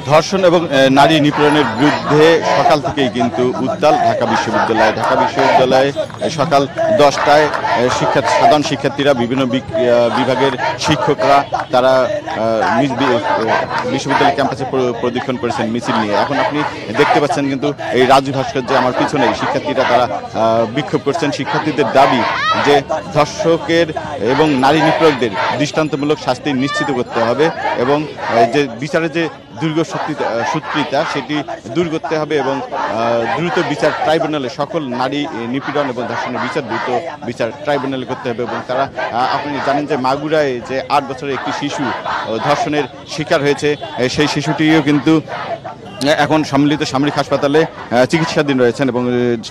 ধর্ষণ এবং নারী নিপীড়নের বিরুদ্ধে সকাল থেকেই কিন্তু উত্তাল ঢাকা বিশ্ববিদ্যালয়ে সকাল 10টায় সাধারণ শিক্ষার্থীরা বিভিন্ন বিভাগের শিক্ষকরা তারা বিশ্ববিদ্যালয় ক্যাম্পাসে প্রদক্ষিণ করেছেন মিছিল নিয়ে। এখন আপনি দেখতে পাচ্ছেন কিন্তু এই রাজু ভাস্কর্যে আমার পিছনে শিক্ষার্থীরা তারা বিক্ষোভ করছেন। শিক্ষার্থীদের দাবি যে ধর্ষকের এবং নারী নিপীড়কদের দৃষ্টান্তমূলক শাস্তি নিশ্চিত করতে হবে এবং যে বিচারের যে সূত্রিতা সেটি দূর করতে হবে এবং দ্রুত বিচার ট্রাইব্যুনালে সকল নারী নিপীড়ন এবং ধর্ষণের দ্রুত বিচার ট্রাইব্যুনালে করতে হবে। এবং তারা আপনি জানেন যে মাগুরায় যে 8 বছরের একটি শিশু ধর্ষণের শিকার হয়েছে, সেই শিশুটিও কিন্তু এখন সম্মিলিত সামরিক হাসপাতালে চিকিৎসাধীন রয়েছেন এবং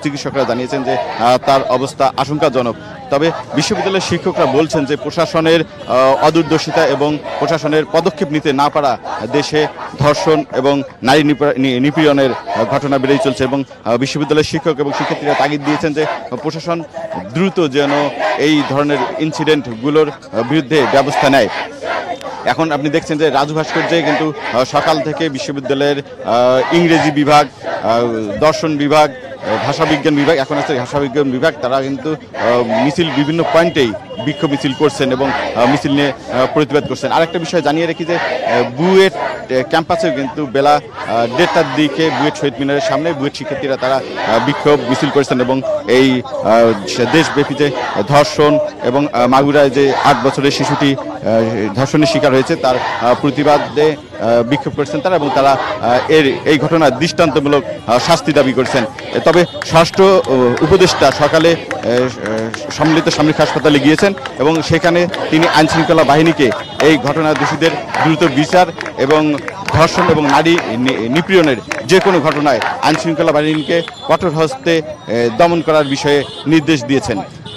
চিকিৎসকরা জানিয়েছেন যে তার অবস্থা আশঙ্কাজনক। তবে বিশ্ববিদ্যালয়ের শিক্ষকরা বলছেন যে প্রশাসনের অদূরদর্শিতা এবং প্রশাসনের পদক্ষেপ নিতে না পারা দেশে ধর্ষণ এবং নারী নিপীড়নের ঘটনা বেড়েই চলছে এবং বিশ্ববিদ্যালয়ের শিক্ষক এবং শিক্ষার্থীরা তাগিদ দিয়েছেন যে প্রশাসন দ্রুত যেন এই ধরনের ইনসিডেন্টগুলোর বিরুদ্ধে ব্যবস্থা নেয়। এখন আপনি দেখছেন যে রাজু ভাস্কর্যে কিন্তু সকাল থেকে বিশ্ববিদ্যালয়ের ইংরেজি বিভাগ, দর্শন বিভাগ, ভাষাবিজ্ঞান বিভাগ, এখন আছে ভাষাবিজ্ঞান বিভাগ, তারা কিন্তু মিছিল বিভিন্ন পয়েন্টেই বিক্ষোভ মিছিল করছেন এবং মিছিল নিয়ে প্রতিবাদ করছেন। আরেকটা বিষয় জানিয়ে রাখি যে বুয়েট ক্যাম্পাসেও কিন্তু বেলা 1:30টার দিকে বুয়েট শহীদ মিনারের সামনে বুয়েট শিক্ষার্থীরা তারা বিক্ষোভ মিছিল করেছেন এবং এই দেশব্যাপী যে ধর্ষণ এবং মাগুরায় যে 8 বছরের শিশুটি ধর্ষণের শিকার হয়েছে তার প্রতিবাদে বিক্ষোভ করেছেন তারা এবং তারা এই ঘটনার দৃষ্টান্তমূলক শাস্তি দাবি করেছেন। তবে স্বরাষ্ট্র উপদেষ্টা সকালে সম্মিলিত সামরিক হাসপাতালে গিয়েছেন এবং সেখানে তিনি আইনশৃঙ্খলা বাহিনীকে এই ঘটনার দোষীদের দ্রুত বিচার এবং ধর্ষণ এবং নারী নিপীড়নের যে কোনো ঘটনায় আইনশৃঙ্খলা বাহিনীকে কঠোর হস্তে দমন করার বিষয়ে নির্দেশ দিয়েছেন।